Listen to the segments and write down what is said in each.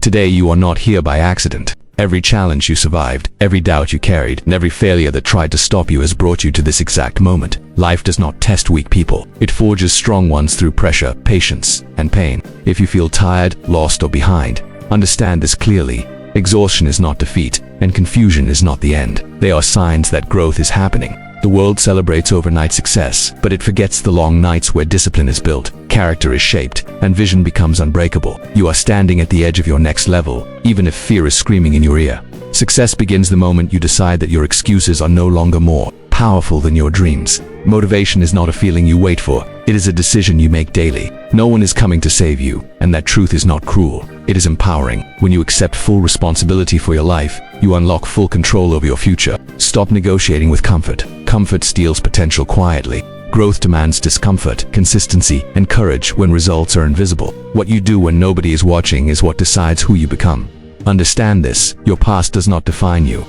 Today you are not here by accident. Every challenge you survived, every doubt you carried, and every failure that tried to stop you has brought you to this exact moment. Life does not test weak people. It forges strong ones through pressure, patience, and pain. If you feel tired, lost, or behind, understand this clearly. Exhaustion is not defeat, and confusion is not the end. They are signs that growth is happening. The world celebrates overnight success, but it forgets the long nights where discipline is built, character is shaped, and vision becomes unbreakable. You are standing at the edge of your next level, even if fear is screaming in your ear. Success begins the moment you decide that your excuses are no longer more powerful than your dreams. Motivation is not a feeling you wait for. It is a decision you make daily. No one is coming to save you, and that truth is not cruel. It is empowering. When you accept full responsibility for your life, you unlock full control over your future. Stop negotiating with comfort. Comfort steals potential quietly. Growth demands discomfort, consistency, and courage when results are invisible. What you do when nobody is watching is what decides who you become. Understand this: your past does not define you,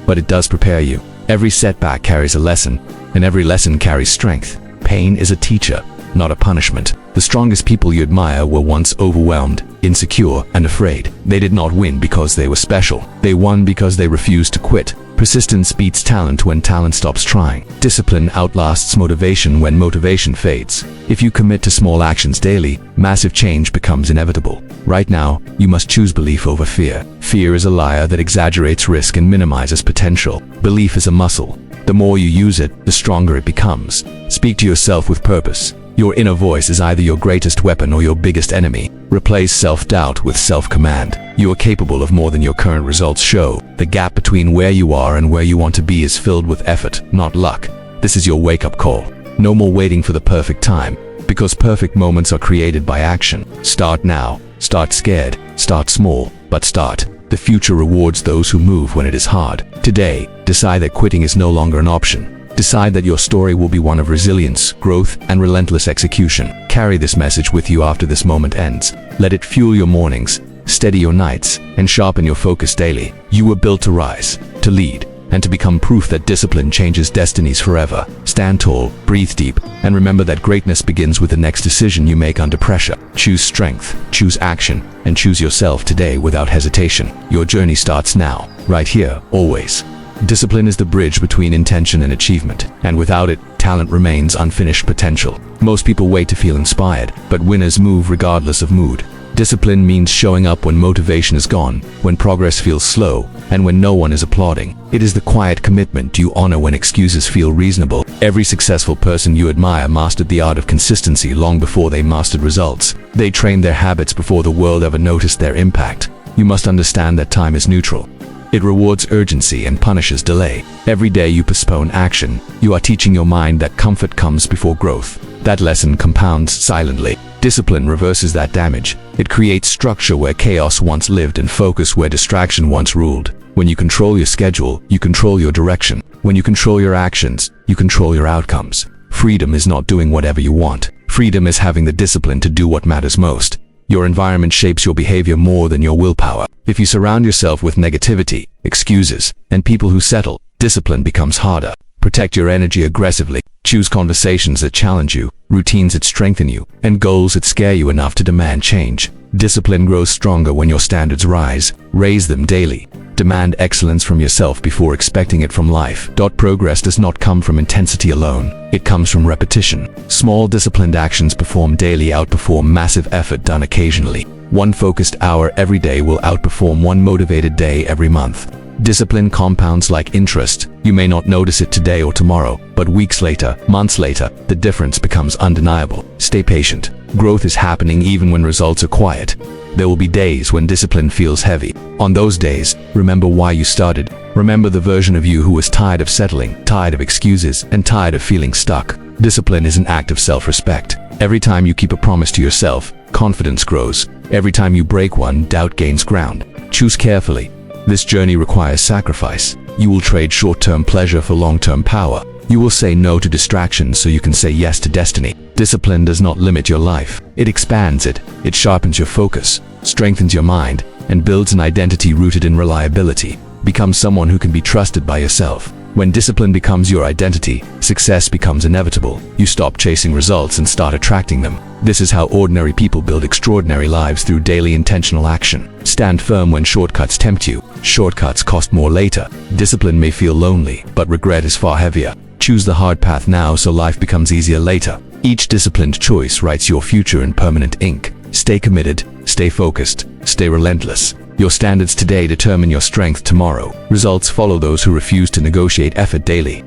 but it does prepare you. Every setback carries a lesson, and every lesson carries strength. Pain is a teacher, not a punishment. The strongest people you admire were once overwhelmed, insecure, and afraid. They did not win because they were special. They won because they refused to quit. Persistence beats talent when talent stops trying. Discipline outlasts motivation when motivation fades. If you commit to small actions daily, massive change becomes inevitable. Right now, you must choose belief over fear. Fear is a liar that exaggerates risk and minimizes potential. Belief is a muscle. The more you use it, the stronger it becomes. Speak to yourself with purpose. Your inner voice is either your greatest weapon or your biggest enemy. Replace self-doubt with self-command. You are capable of more than your current results show. The gap between where you are and where you want to be is filled with effort, not luck. This is your wake-up call. No more waiting for the perfect time, because perfect moments are created by action. Start now. Start scared. Start small, but start. The future rewards those who move when it is hard. Today, decide that quitting is no longer an option. Decide that your story will be one of resilience, growth, and relentless execution. Carry this message with you after this moment ends. Let it fuel your mornings, steady your nights, and sharpen your focus daily. You were built to rise, to lead, and to become proof that discipline changes destinies forever. Stand tall, breathe deep, and remember that greatness begins with the next decision you make under pressure. Choose strength, choose action, and choose yourself today without hesitation. Your journey starts now, right here, always. Discipline is the bridge between intention and achievement, and without it, talent remains unfinished potential. Most people wait to feel inspired, but winners move regardless of mood. Discipline means showing up when motivation is gone, when progress feels slow, and when no one is applauding. It is the quiet commitment you honor when excuses feel reasonable. Every successful person you admire mastered the art of consistency long before they mastered results. They trained their habits before the world ever noticed their impact. You must understand that time is neutral. It rewards urgency and punishes delay. Every day you postpone action, you are teaching your mind that comfort comes before growth. That lesson compounds silently. Discipline reverses that damage. It creates structure where chaos once lived and focus where distraction once ruled. When you control your schedule, you control your direction. When you control your actions, you control your outcomes. Freedom is not doing whatever you want. Freedom is having the discipline to do what matters most. Your environment shapes your behavior more than your willpower. If you surround yourself with negativity, excuses, and people who settle, discipline becomes harder. Protect your energy aggressively. Choose conversations that challenge you, routines that strengthen you, and goals that scare you enough to demand change. Discipline grows stronger when your standards rise. Raise them daily. Demand excellence from yourself before expecting it from life. Progress does not come from intensity alone. It comes from repetition. Small disciplined actions performed daily outperform massive effort done occasionally. One focused hour every day will outperform one motivated day every month. Discipline compounds like interest. You may not notice it today or tomorrow, but weeks later, months later, the difference becomes undeniable. Stay patient. Growth is happening even when results are quiet. There will be days when discipline feels heavy. On those days, remember why you started. Remember the version of you who was tired of settling, tired of excuses, and tired of feeling stuck. Discipline is an act of self-respect. Every time you keep a promise to yourself, confidence grows. Every time you break one, doubt gains ground. Choose carefully. This journey requires sacrifice. You will trade short-term pleasure for long-term power. You will say no to distractions so you can say yes to destiny. Discipline does not limit your life. It expands it. It sharpens your focus, strengthens your mind, and builds an identity rooted in reliability. Become someone who can be trusted by yourself. When discipline becomes your identity, success becomes inevitable. You stop chasing results and start attracting them. This is how ordinary people build extraordinary lives through daily intentional action. Stand firm when shortcuts tempt you. Shortcuts cost more later. Discipline may feel lonely, but regret is far heavier. Choose the hard path now so life becomes easier later. Each disciplined choice writes your future in permanent ink. Stay committed, stay focused, stay relentless. Your standards today determine your strength tomorrow. Results follow those who refuse to negotiate effort daily.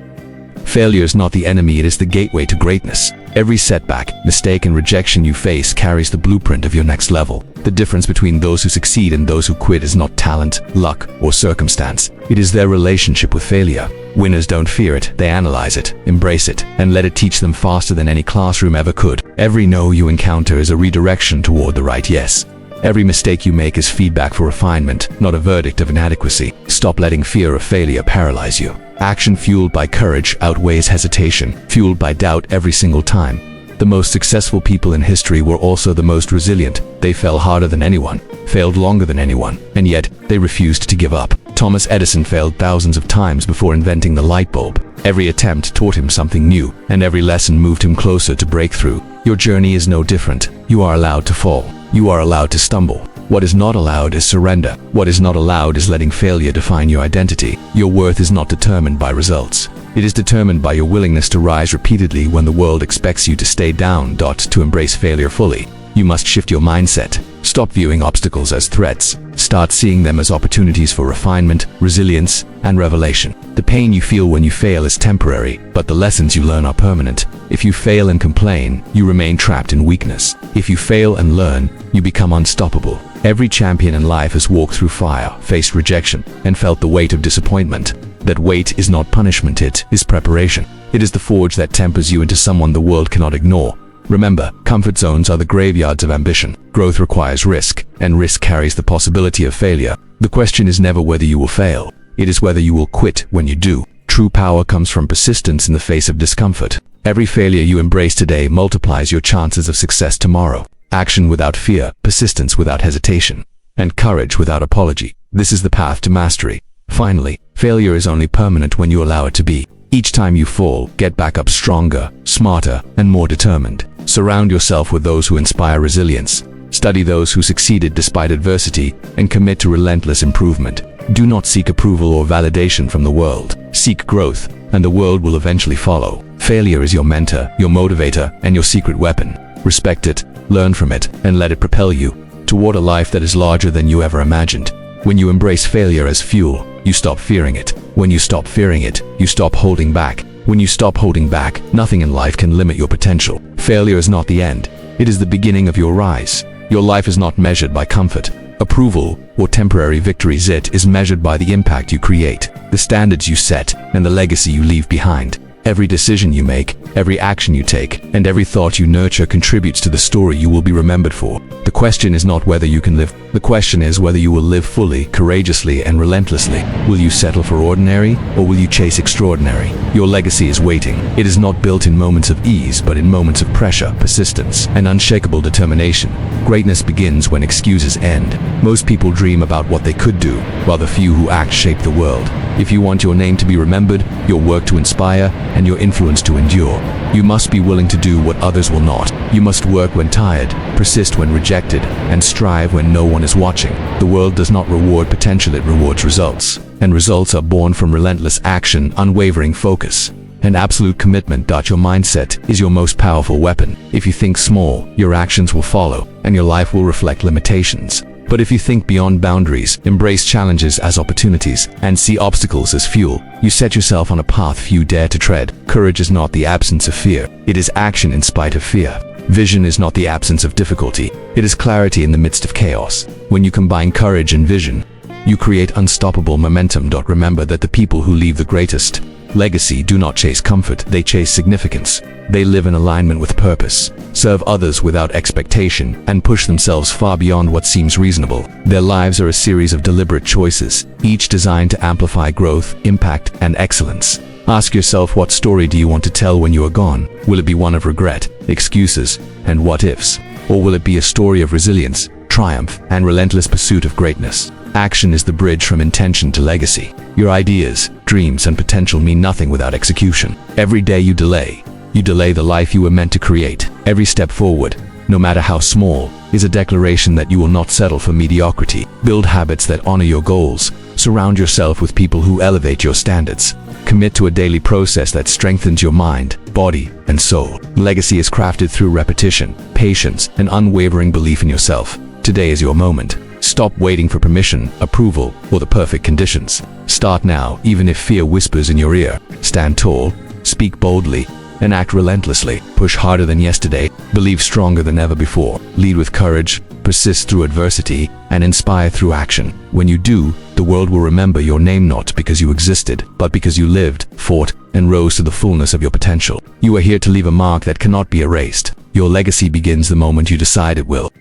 Failure is not the enemy, it is the gateway to greatness. Every setback, mistake, and rejection you face carries the blueprint of your next level. The difference between those who succeed and those who quit is not talent, luck, or circumstance. It is their relationship with failure. Winners don't fear it, they analyze it, embrace it, and let it teach them faster than any classroom ever could. Every no you encounter is a redirection toward the right yes. Every mistake you make is feedback for refinement, not a verdict of inadequacy. Stop letting fear of failure paralyze you. Action fueled by courage outweighs hesitation, fueled by doubt every single time. The most successful people in history were also the most resilient. They fell harder than anyone, failed longer than anyone, and yet they refused to give up. Thomas Edison failed thousands of times before inventing the light bulb. Every attempt taught him something new, and every lesson moved him closer to breakthrough. Your journey is no different. You are allowed to fall. You are allowed to stumble. What is not allowed is surrender. What is not allowed is letting failure define your identity. Your worth is not determined by results. It is determined by your willingness to rise repeatedly when the world expects you to stay down. To embrace failure fully, you must shift your mindset. Stop viewing obstacles as threats. Start seeing them as opportunities for refinement, resilience, and revelation. The pain you feel when you fail is temporary, but the lessons you learn are permanent. If you fail and complain, you remain trapped in weakness. If you fail and learn, you become unstoppable. Every champion in life has walked through fire, faced rejection, and felt the weight of disappointment. That weight is not punishment, it is preparation. It is the forge that tempers you into someone the world cannot ignore. Remember, comfort zones are the graveyards of ambition. Growth requires risk, and risk carries the possibility of failure. The question is never whether you will fail. It is whether you will quit when you do. True power comes from persistence in the face of discomfort. Every failure you embrace today multiplies your chances of success tomorrow. Action without fear, persistence without hesitation, and courage without apology. This is the path to mastery. Finally, failure is only permanent when you allow it to be. Each time you fall, get back up stronger, smarter, and more determined. Surround yourself with those who inspire resilience. Study those who succeeded despite adversity, and commit to relentless improvement. Do not seek approval or validation from the world. Seek growth, and the world will eventually follow. Failure is your mentor, your motivator, and your secret weapon. Respect it, learn from it, and let it propel you toward a life that is larger than you ever imagined. When you embrace failure as fuel, you stop fearing it. When you stop fearing it, you stop holding back. When you stop holding back, nothing in life can limit your potential. Failure is not the end. It is the beginning of your rise. Your life is not measured by comfort, approval, or temporary victories. It is measured by the impact you create, the standards you set, and the legacy you leave behind. Every decision you make, every action you take, and every thought you nurture contributes to the story you will be remembered for. The question is not whether you can live. The question is whether you will live fully, courageously, and relentlessly. Will you settle for ordinary, or will you chase extraordinary? Your legacy is waiting. It is not built in moments of ease, but in moments of pressure, persistence, and unshakable determination. Greatness begins when excuses end. Most people dream about what they could do, while the few who act shape the world. If you want your name to be remembered, your work to inspire, and your influence to endure, you must be willing to do what others will not. You must work when tired, persist when rejected, and strive when no one is watching. The world does not reward potential, it rewards results. And results are born from relentless action, unwavering focus, and absolute commitment. Your mindset is your most powerful weapon. If you think small, your actions will follow, and your life will reflect limitations. But if you think beyond boundaries, embrace challenges as opportunities, and see obstacles as fuel, you set yourself on a path few dare to tread. Courage is not the absence of fear. It is action in spite of fear. Vision is not the absence of difficulty. It is clarity in the midst of chaos. When you combine courage and vision, you create unstoppable momentum. Remember that the people who leave the greatest legacy do not chase comfort, they chase significance. They live in alignment with purpose, serve others without expectation, and push themselves far beyond what seems reasonable. Their lives are a series of deliberate choices, each designed to amplify growth, impact, and excellence. Ask yourself, what story do you want to tell when you are gone? Will it be one of regret, excuses, and what-ifs? Or will it be a story of resilience, triumph, and relentless pursuit of greatness? Action is the bridge from intention to legacy. Your ideas, dreams, and potential mean nothing without execution. Every day you delay the life you were meant to create. Every step forward, no matter how small, is a declaration that you will not settle for mediocrity. Build habits that honor your goals. Surround yourself with people who elevate your standards. Commit to a daily process that strengthens your mind, body, and soul. Legacy is crafted through repetition, patience, and unwavering belief in yourself. Today is your moment. Stop waiting for permission, approval, or the perfect conditions. Start now, even if fear whispers in your ear. Stand tall, speak boldly, and act relentlessly. Push harder than yesterday, believe stronger than ever before. Lead with courage, persist through adversity, and inspire through action. When you do, the world will remember your name not because you existed, but because you lived, fought, and rose to the fullness of your potential. You are here to leave a mark that cannot be erased. Your legacy begins the moment you decide it will.